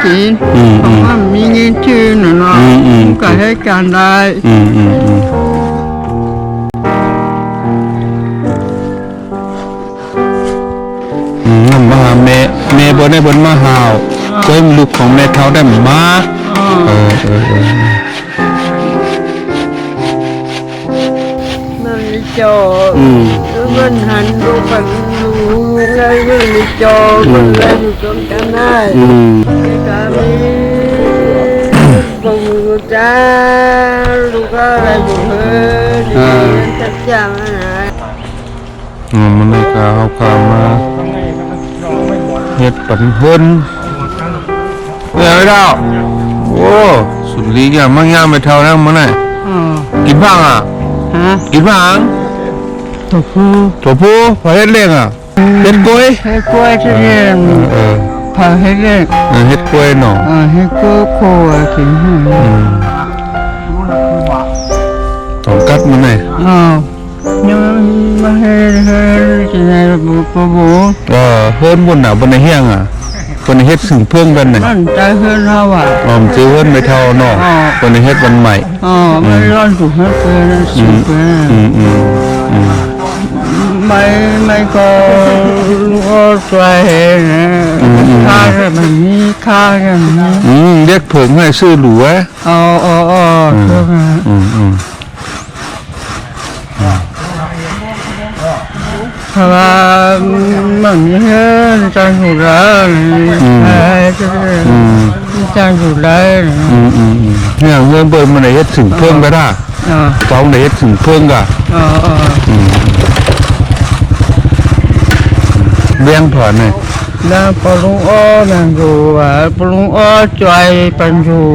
กินเพราะว่ามีเงินชื่อเนาะก็ให้การได้มาแม่บนได้บนมาหาวเพิ่มลูกของแม่เขาได้มามันจอมันหันดูมันดูไงมันจอมันอะไรอยู่ตรงกันได้การมีปูจ้าลูกอะไรอยู่เฮ้ยจัดจ้างอะไรมันเลยกเอากามาเฮ็ดปันเพิ่นเฮ้ยดาวโอ้สุดลีแกมั่งย่าไม่เท่าแล้วมันไหนกินบ้างอ่ะกินบ้างถั่วพูพอเฮ็ดเลี้ยงอ่ะเฮ็ดกล้วยที่เรียนพอเฮ็ดเลี้ยงเฮ็ดกล้วยเนาะเฮ็ดกล้วยโคกินต้องกัดมันไหนยังมาเฮ็ดจะได้บุบเฮินบนหนาบนในเฮียงอ่ะบนในเฮ็ดสึงเพิ่งกันน่ะมันใจเฮินเฮาอ่ะจื้อเฮินไม่เท่าเนาะบนในเฮ็ดวันใหม่มันร้อนถูกเฮ็ดเพิ่นสิเพิ่นไม่ก็รู้ใจนะค่าแบบนี้ค่าอย่างนี้เรียกเพิ่งให้ซื้อหรูอ่ะเพราะว่ามันเฮ็ดจังอยู่แล้วจังอยู่แล้วเนี่ยเงินเบิ่มันได้เฮ็ดถึงเพิ่งก็ได้เจ้าได้เฮ็ดถึงเพิ่งก็เลี้ยงถอนนี่แล้วปลุงอ้อนั่งอยู่ว่าปลุงอ้อจอยปันอยู่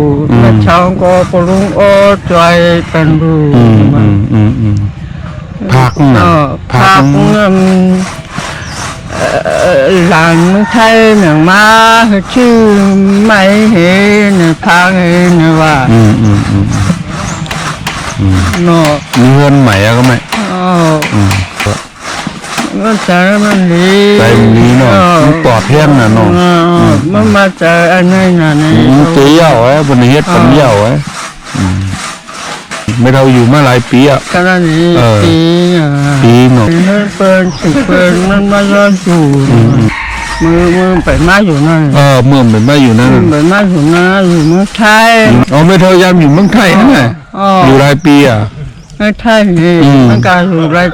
มาช่างก็ปลุงอ้อจอยปันอยู่พักหลังไทยเหมือนมาชื่อไม่เห็นพักเห็นว่าเนาะมีเงินใหม่ก็ไม่มันจะมันดีใจนี้เนาะมันปลอดเที่ยงน่ะเนาะมันมาเจออันนี้น่ะนี่เตี้ยวบนเฮ็ดปันเหี่ยวไม่เราอยู่มาหลายปีอ่ะขนาดนี้ปีเนาะเปิดมันมาย้อนอยู่มือไปมาอยู่นั่นเมื่อไปมาอยู่นั่นไปมาอยู่นั่นอยู่เมืองไทยไม่เท่ายามอยู่เมืองไทยนะอยู่หลายปีอ่ะเมืองไทยนี่มันก็อยู่หลาย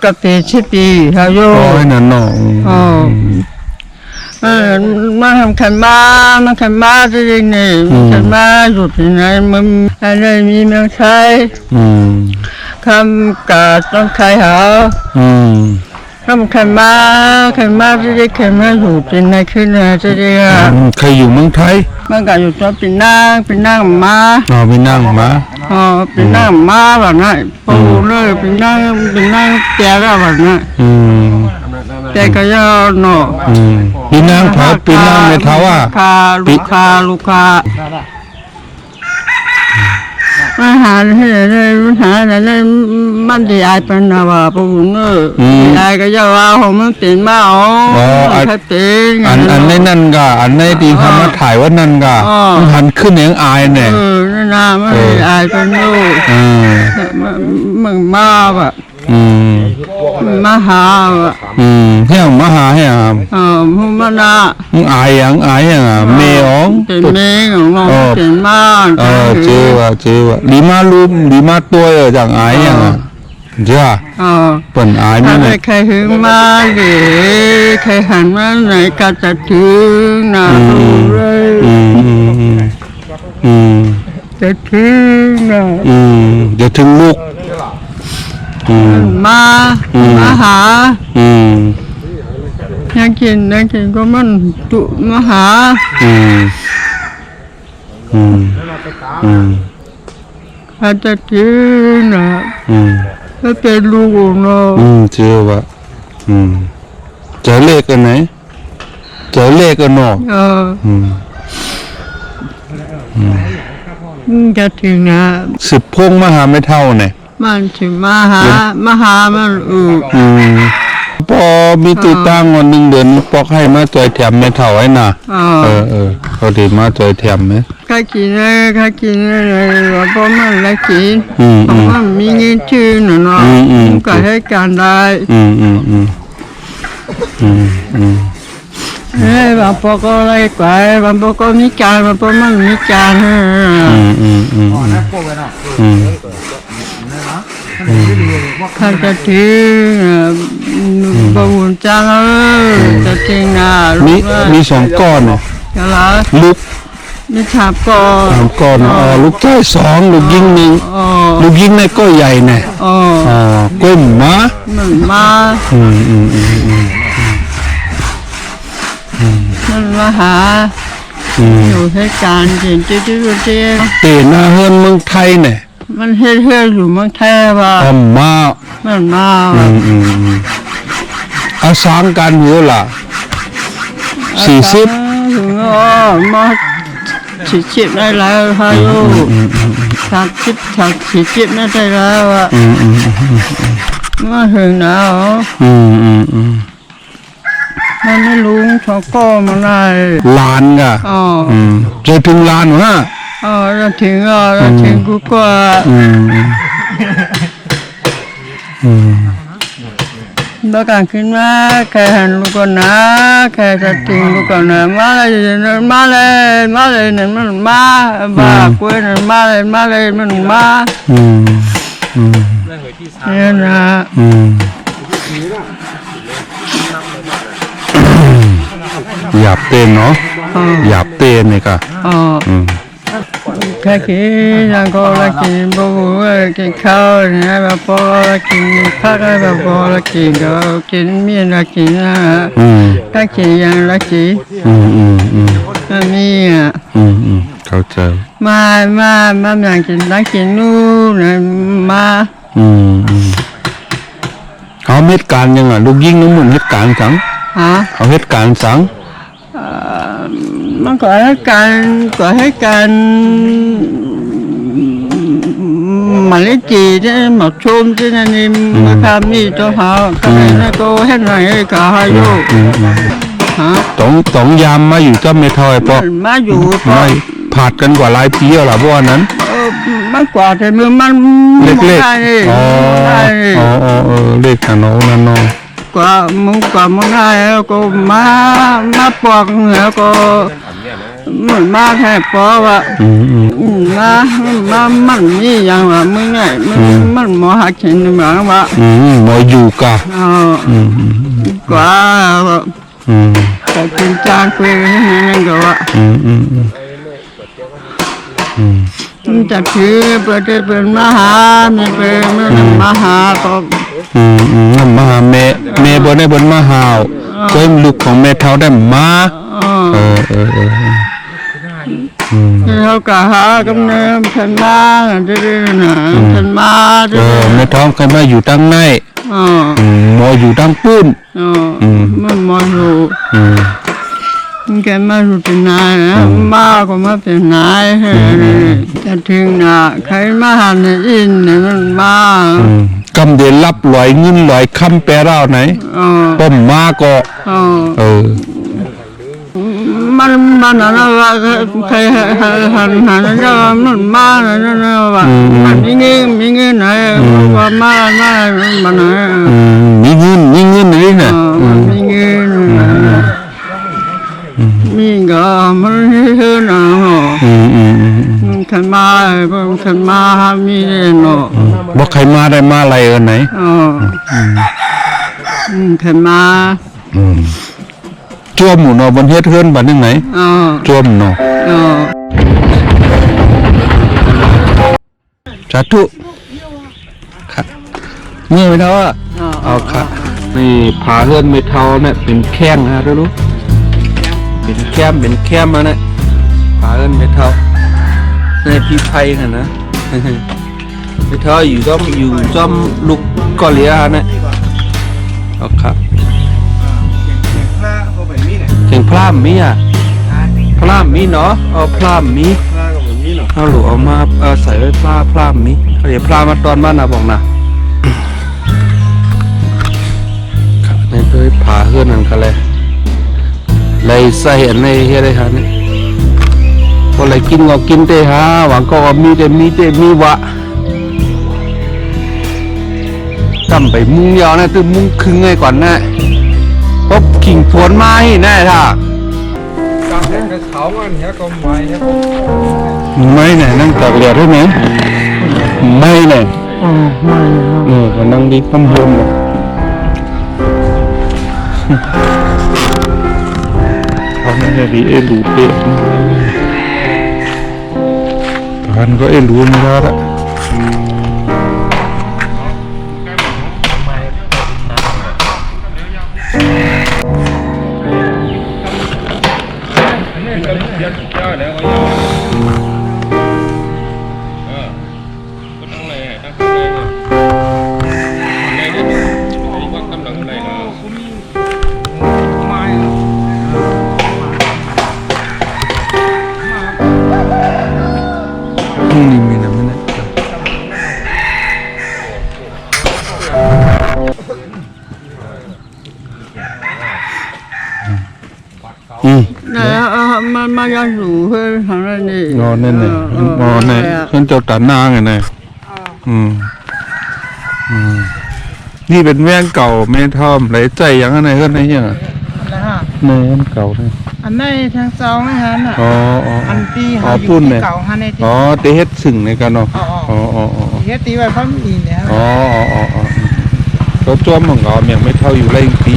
กับปี10 ปีเขาอยู่นั่นเนาะมาทำขันมาจริงๆนี่ขันมาอยู่ที่ไหนมันอะไรมีเมืองไทยคำกาต้องใครหาคำขันมาจริงๆขันมาอยู่ที่ไหนขึ้นนะจริงๆใครอยู่เมืองไทยมันก็อยู่ตัวเป็นนั่งมาเป็นนั่งมาเป็นนั่งมาแบบนั้นปูเลยเป็นนั่งแก่แล้วแบบนั้นแต่ก็ยาวเนาะปีนางเผาปีนางในเท้าอ่ะลูกค้ามาหาให้ได้หาได้มันได้อายเป็นนะว่าปู่เนออายก็ยาวของมันเป็นมาใครเป็นอันในนั่นก็อันในที่ทำมาถ่ายว่านั่นก็หันขึ้นอย่างอายเนี่ยนั่นน่ะไม่อายเป็นลูกมึงมาแบบมาหาเฮียมาหาเฮียมึงมานะมึงอายอย่างเมย์อ๋องเป็นเมย์ของน้องเป็นมากเจอว่าลีมาตัวจากอายอย่างจ้าเปิ่นอายไม่ไหนใครถึงมาดิใครหันมาไหนก็จะถึงนะดูเลยจะถึงนะจะถึงลูกมาหาอยากกินก็มันตุมาหาอาจจะกินนะถ้าเป็นลูกเนาะเจอว่าเจอเลขกันไหนเจอเลขกันเนาะจะถึงนะ10 พงมหาไม่เท่าไหนมันถึงมาหามัน พอมีติดตั้งวันหนึ่งเดือนปอกให้มาจอยแถมแม่เฒ่าไว้น่ะเขาดีมาจอยแถมไหมข้ากินว่าพ่อมันละกินเพราะว่ามีเงินชื่อเนาะก็ให้การได้บางพอก็อะไรกว่าบางพอก็มีการบางพอมันมีการข้าจะทิ้งบ่วุ่นจังจะทิ้งนะมีสองก้อนเนี่ยลูกมีสามก้อนลูกชายสองลูกยิงหนึ่งลูกยิงในก้อยใหญ่เนี่ยก้มมามันมาหาอยู่ให้การเห็นจิ๊จิ๊จิ๊จิ๊เตะหน้าเฮือนเมืองไทยเนี่ยมันเฮือนอยู่เมืองไทยว่ามันมาอาสางการหัวล่ะ40ถึงมา40ได้แล้วพายุ30ได้แล้วอ่ะมาถึงแล้วมันไม่รู้ชอบก็มาได้ล้านอ่ะจะถึงล้านวะจะถึงกูก็แล้วการขึ้นมาแค่หันลูกก่อนนะแค่จะถึงลูกก่อนนะมาเลยเนี่ยมันมาบ้ากล้วยเนี่ยมาเลยมันมาเนี่ยนะหยาบเต้นเนาะหยาบเต้นนี่ค่ะแค่กินยังก็ละกินบ่กินข้าวเนี่ยแบบพอละกินผักแบบพอละกินก็กินมีละกินนะถ้ากินยังละกินมีเข้าใจมาอยากกินละกินนู่นมาเขาเหตุการณ์ยังไงลูกยิงน้ำมันเหตุการณ์สังเขาเหตุการณ์สังมันก็ให้การมาเล่นจีเนี่ยมาชมที่นั่นนี่มาทำนี่ตัวเขาก็เลยนะก็ให้หน่อยก็ให้อยู่ต้องยามมาอยู่เจ้าเมทอยปะมาอยู่ไม่ผัดกันกว่าหลายปีแล้วล่ะเพราะว่านั้นมันกว่าแต่มือมันเล็กๆเล็กขนาดนั้นเนาะกว่ามึงได้แล้วก็มาปอกแล้วก็มันมาแค่ปอว่ามันนี่อย่างว่ามึงไงมันหมอหากินเหมือนว่าหมออยู่กะกว่าแต่กินจานคุยกันนั่นก็ว่าจะถือเป็นมหาไม่เป็นมหาก็มหาเมบนได้บนมหาเกินลูกของเมเท่าได้มาเขากะหากำเนิดฉันมาจะได้นะฉันมาเมท้องใครมาอยู่ตั้งในมออยู่ตั้งปุ้นมันมออยู่แกมาอยู่เป็นนายนะมาก็มาเป็นนายจะถึงนะใครมาหาในอินเนี่ยมันมากำเดลรับลอยเงินลอยคำแปรเราไหนป้มมาก็มันนะว่าใครหันจะมันมานะว่ามันมีเงินไหนว่ามามันไหนมีเงินนี่นะมีเงินมีก็มันเฮือนะขันมามีเนาะบอกใครมาได้มาอะไรไหนขันมาจวมหมูเนาะบนเฮ็ดเฮือนบัดนึงไหนจวมเนาะสาธุค่ะนี่ไม่เท่าเอาค่ะนี่ผาเฮือนไม่เท่าเนี่ยเป็นแข้งฮะรู้เป็นแคมมาเนี่ยผาเฮือนไม่เท่าในพี่ไทยนะไม่เท่าอยู่จอมลูกกอเลียเนี่ยเอาค่ะเก่งพร่ำมีอ่ะพร่ำมีเนาะเอาพร่ำมีเอาหลูเอามาใส่ไว้พร่ำมีเดี๋ยวพร่ำมาตอนบ้านนะบอกนะใน เฮ้ยผาเฮือนนั่นกันเลยไรใส่อันในเฮ็ดได้ฮะนี่พอไรกินก็กินเตฮะหวังก็มีแต่มีวะทำไปมุ้งยาวนะตึ้งมุ้งครึ่งไงก่อนนะพบขิงพวนไม้แน่ท่าการเล่นกระเช้ามันเนี้ยก็ไม่เนี่ยนั่งตากแดดได้ไหมไม่เนี่ยไม่ก็นั่งดีข้ามบนเลยเขาไม่ได้ดีรูเป็ดพันก็รูไม่ได้ละนี่มีน้ำมันนะมาย่างสูเพื่อทำอะไรนี่งอแน่ๆงอแน่เพิ่นเจ้าตาหน้าไงแน่นี่เป็นแว่นเก่าแม่ทอมไหลใจยังไงก็ในเนี่ยแม่เก่าเลยอันในทางเจ้าไม่ฮันอ่ะอันตีเขาอยู่ที่เก่าฮันในที่เตเฮ็ดสึ่งในกันเนาะเฮ็ดตีไว้พร้อมอีเนี่ยเขาจ้วมของเขาเนี่ยไม่เท่าอยู่ไรปี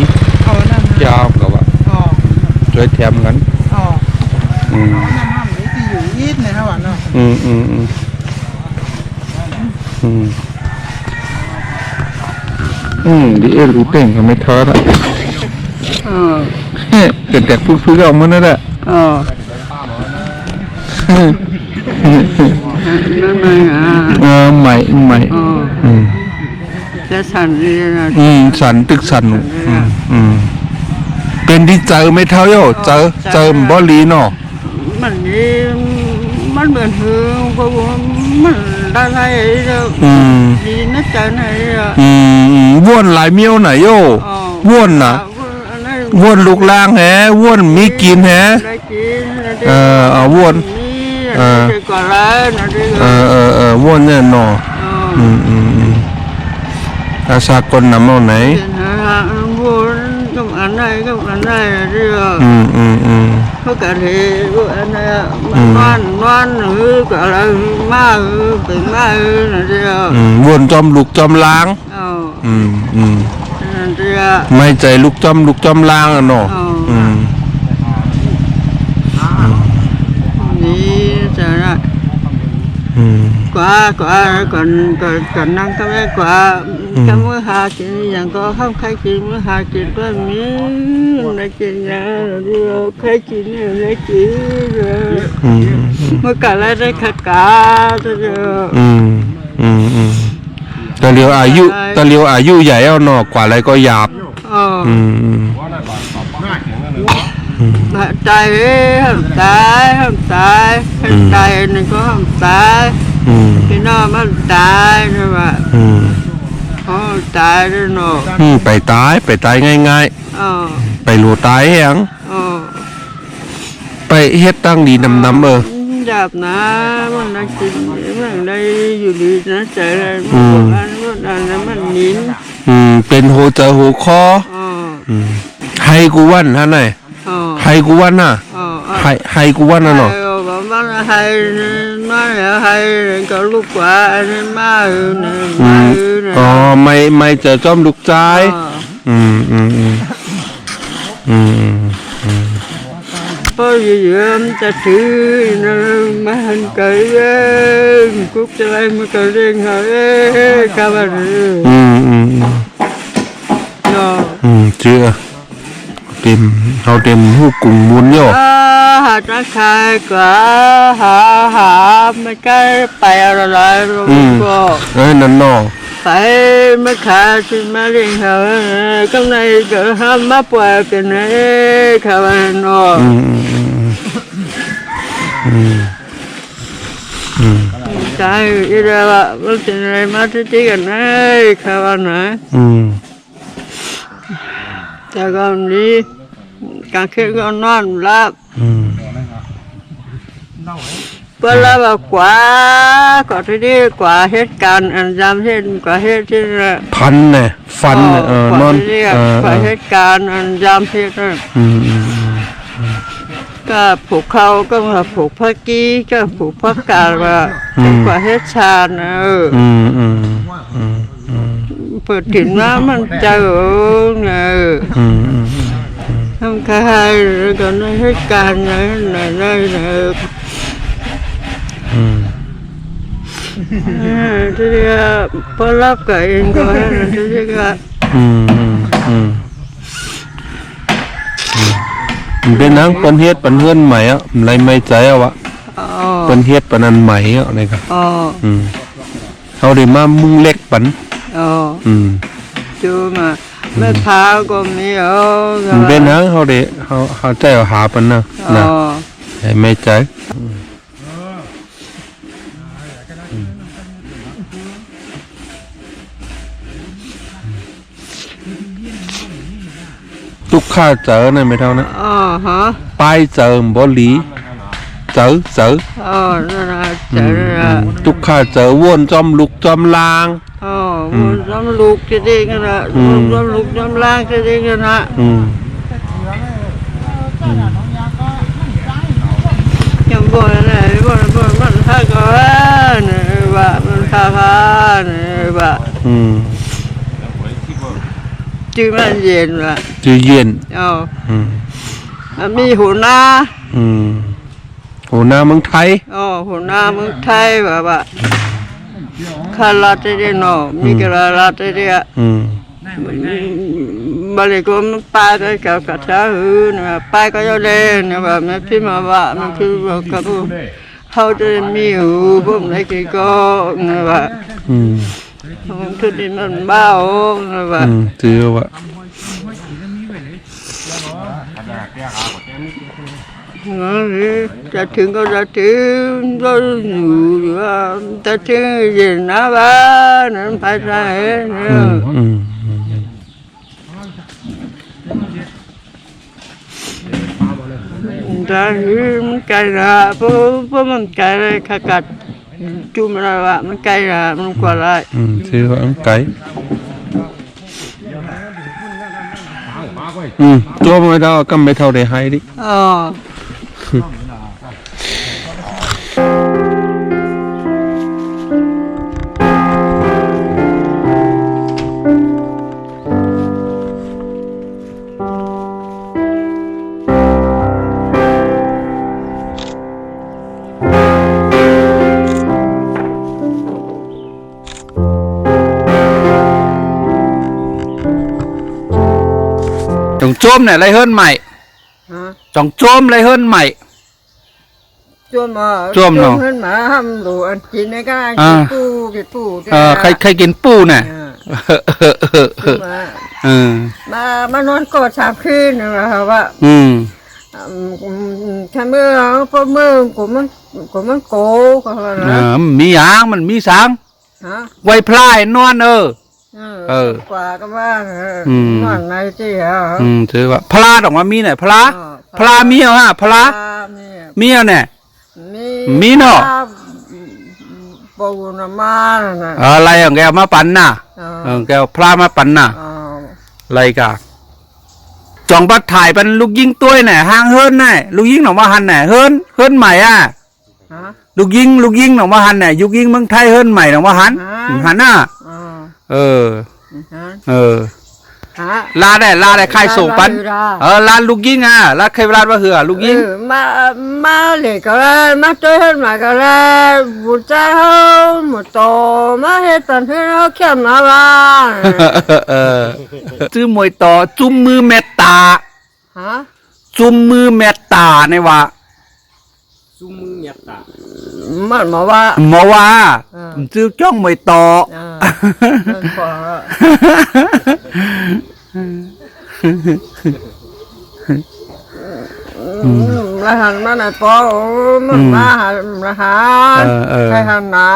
ยาวกับว่าช่วยแถมกันน้ำห้ามเลยที่อยู่อีดในฮะวันเนาะดิเอรู้เต่งก็ไม่ท้อละเกิดแต่พูดออกมานั่นแหละใหม่จะสั่นเลยนะสั่นตึกสั่นเป็นที่เจอไม่เท่าโย่เจอบ่ลีเนาะมันนี่มันเหมือนหือเพราะว่ามันได้ไงดีนักใจไหนว่นหลายเมียวไหนโย่ว่นน่ะว่นลูกล่างแฮว่นมีกินแฮว่นก่อนแล้วว่นเนี่ยเนาะอาสากลนำเอาไหนว่นก็อันไหนเรื่องเขากะเทก็อันไหนมันหรือก็อะไรมาเป็นมาเรื่องว่นจอมลูกจอมล้างไม่ใจลูกจอมล้างอ่ะเนาะนี่จะนะกว่าก่อนนั่งก็ไม่กว่าก็เมื่อหากินอย่างก็ข้ามใครกินเมื่อหากินก็มีได้กินอย่างเดียวใครกินอย่างได้กินเมื่อก่อนได้ขากาจะเจอตะเลียวอายุใหญ่เอาเนาะกว่าอะไรก็หยาบตายห้ามตายนี่ก็ห้ามตายพี่น้องมันตายใช่ไหมตายด้วยเนาะไปตายง่ายๆไปหลัวตายยังไปเฮ็ดตั้งดีน้ำหยาบนะมันได้กินมันได้อยู่ดีนะใจอะไรมันนิ้นเป็นโหเจอโหคอให้กูวันฮะไหนให้กูวันน่ะให้กูวันน่ะเนาะมันให้ก็ลูกกว่ามาไม่เจอจอมลูกใจพอเยอะจะถือมาหันไก่กุ๊กจะไรมันก็เร่งหายกาบันเชื่อเต็มหูกุ่งมุนโย่หาจะขายกว่าหาไม่ใกล้ไปอะไรก็นั่นเนาะไปมาขายชิมาเลี้ยงเขาข้างในก็ห้ามมาปล่อยเป็นไงเขาเนาะใช่อีเดียวมันเป็นอะไรมาที่กันไงเขาว่านะ แต่ก็นี้กลางคืนก็นอนหลับเพื่อแล้วกว่าก็ที่นี่กว่าเหตุการณ์อันจำเช่นกว่าเหตุที่ พันเนี่ยฟันเนี่ยนอน กว่าเหตุการณ์อันจำเช่นก็ผูกเขาก็มาผูกพระกี้ก็ผูกพระกาลว่ากว่าเหตุชาเนเปิดถิ่นน้ำมันเจอทำใครก็ในเหตุการณ์ไหนที่เรียกพอรับกับเองก็ให้ที่เรียกเป็นนังปันเฮ็ดปันเฮือนใหม่อ่ะไรไม่ใจอ่ะวะปันเฮ็ดปันอันใหม่อ่ะนี่ครับเขาได้มามุงเล็กปันจูมาไม่พาก็มีเป็นนังเขาได้เขาใจหาปันนะไม่ใจทุกข้าเจอเนี่ยไม่เท่านะป้ายเจอบ่หลีเจอทุกข้าเจอวนจอมลุกจอมลางวนจอมลุกจะได้กันนะวนจอมลุกจอมลางจะได้กันนะยังบ่นอะไรบ่นมันท่าก็เนี่ยว่ามันท่าเนี่ยว่าจื้อมันเย็นว่ะจื้อเย็นมีหัวหน้าหัวหน้าเมืองไทยหัวหน้าเมืองไทยว่าข้าราชการเนาะมีกระราชการบริกรมไปก็กับกระหือเนี่ยไปก็จะเล่นเนี่ยแบบมันพี่มาว่ามันพี่บอกกับเขาจะมีหูผมได้กี่ก็เนี่ยว่าทุกทีมันเบาเนี่ยว่าถือว่าจะถึงก็จะถึงก็อยู่ว่าจะถึงยินนะบ้านนั้นไปไหนเนี่ยแต่มันไกลละเพราะมันไกลเลยขกัดจุ่มอะไรวะมันไกลละมันกว่าไรถือว่ามันไกลตัวไม่เท่าก็ไม่เท่าได้ให้ดิจงโจมเนี่ยไรเฮิรนใหม่จงโจมไรเฮิรนใหม่โจมเนาะเฮิรนหมาทำดูอันกินในก้านกินปูใครกินปูเนี่ยมานอนกอด3 คืนนะครับว่าถ้าเมื่อพอเมื่อกูมันโกก็มีหยางมันมีสังไว้พลายนอนกว่าก็ว่ามันไหนที่ถือว่าพลาออกมามีไหนพลามีเหรอพลามีเหรอเนี่ยมีเนาะปูนมาอะไรของแกมาปั่นน่ะแกพลามาปั่นน่ะอะไรกันจองบัดถ่ายเป็นลูกยิงตัวไหนห้างเฮิรนไหนลูกยิงหนองมาหันไหนเฮิรนใหม่ลูกยิงหนองมาหันไหนยุกยิงเมืองไทยเฮิรนใหม่หนองมาหันน่ะลาได้ใครส่งปันลาลูกยิงลาใครลาว่าเหือลูกยิงมาเลยก็ได้มาเจอมาก็ได้บุญใจเขาหมดโตมาเฮ็ดตอนที่เขาเข้มนะบ้างชื่อมวยต่อจุ่มมือเมตตาจุ่มมือเมตตาในว่าจุ่มมือเมตตามันมาว่าชื่อจ้องมวยต่อละหันมาไหนปอมันมาหันใครหันนะ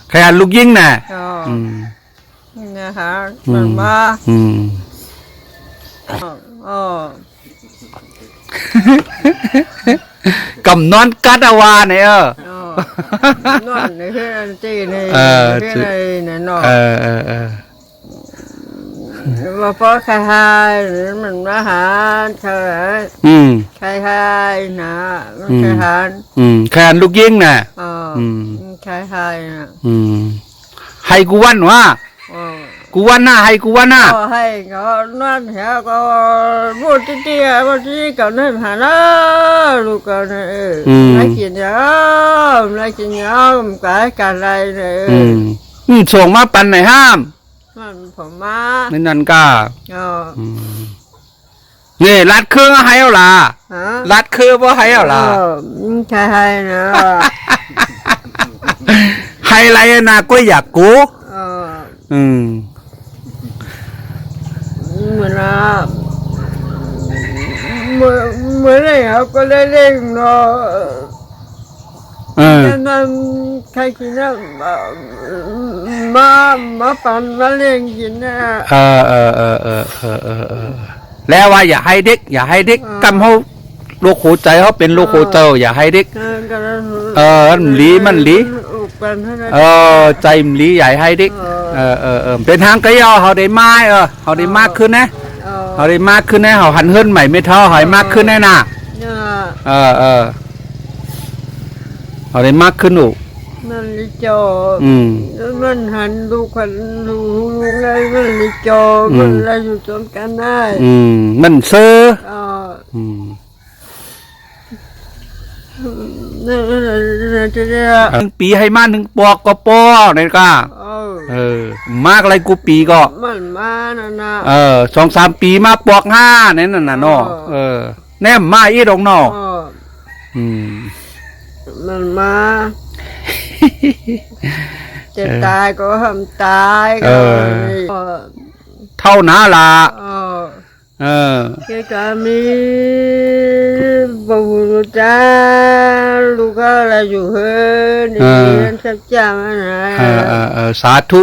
ใครหันลูกยิงน่ะเนี่ยฮะมันมา อ๋อก ำนอนกัดอาวาเนี่ยอ๋อนอนในเพื่อนจีในเพื่อนในนอนว่าพอใครหรือมันมาหาใครใครนะมันใครหาแคนลูกยิงน่ะใครนะให้กูวันวะกูวันน่ะให้กูวันน่ะให้ก็นั่นเหรอก็พูดที่พูดที่กับนั่นหาละลูกกันไม่กินยาไม่กินยาไม่การอะไรเลยส่งมาปันไหนห้ามมันผมมานั่นก็นี่รัดเครื่องให้เอาล่ะรัดเครื่องว่าให้เอาล่ะใช่ให้นะให้อะไรนะก็อยากกูเหมือนนะเหมือนอะไรครับก็เล่นเนาะนั่นใครกินนะมาปั่นมาเล่นกินนะแล้วว่าอย่าให้เด็กกำเขาโรคหัวใจเขาเป็นโรคหัวใจอย่าให้เด็กมันลีใจมันลีใหญ่ให้เด็กเป็นทางกระยอเขาได้มาเขาได้มากขึ้นนะเขาได้มากขึ้นนะเขาหันเฮิรนใหม่ไม่เท่าหอยมากขึ้นแน่น่ะเขาได้มากขึ้นหนูมันลิจอมันหันดูคนดูไงมันลิจอมันอะไรอยู่ตรงกันได้มันเซ่อหนึ่งปีให้มาหนึ่งปอกก็ปอเนี่ยก็มากอะไรกูปีก็มันมานะนะ2-3 ปีมาปอก5เนี่ยน่ะเนาะแนมมาอีดอกเนาะมันมาจะตายก็ทำตายก็เท่านาละแค่ก็มีบุรุษจ้าลูกอะไรอยู่เฮ้ยนี่สักจ้ามันไหนสาธุ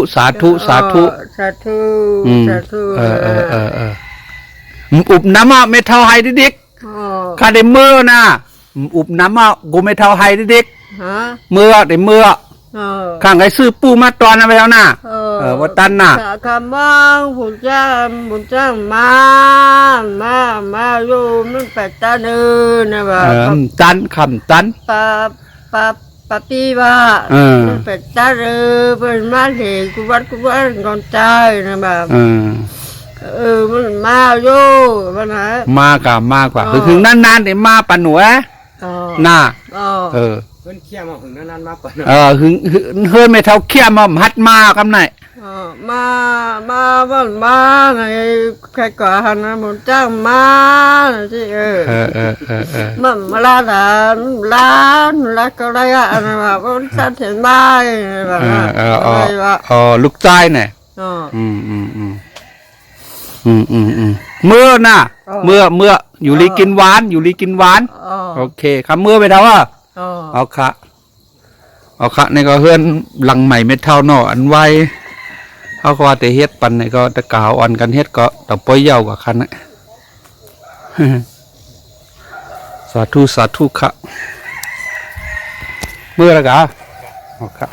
อุบน้ำไม่เท่าไฮดิกข้าได้เมื่อนะอุบน้ำกูไม่เท่าไฮดิกเมื่อได้เมื่อข้างไอ้ซื้อปูมาตอนนั้นไปแล้วนะวัดตันน่ะคำว่าบุญจ้ามาอยู่มันแปดตันนะบ่ตันคำตันปะปีว่ามันแปดตันเป็นมาเห็นกูวัดก่อนใจนะบ่มันมาอยู่มันหามากว่าคือนั่นๆเนี่ยมาปันหนูน่ะเพื่อนเขี้ยมาถึงนั้นมากกว่าเฮือนไม่เท่าเขี้ยมาหัดมากำไหนมาไงใครก่อหันนะมันจ้างมาที่มันมาลาก็ได้อะนะแบบมันสั่นเห็นบ้านแบบลูกใจเนี่ยเมื่อน่ะเมื่ออยู่ลีกินหวานโอเคคำเมื่อไปเท่าว่าเอาค่ะนี่ก็เฮือนหลังใหม่ไม่เท่าเนาะอันไว้เขาก็ว่าแต่เฮ็ดปันนี่ก็ตะกาวอ่อนกันเฮ็ดก็ตะปอยเย่ากว่าคันนะสาธุค่ะเมื่อละกะเอาค่ะ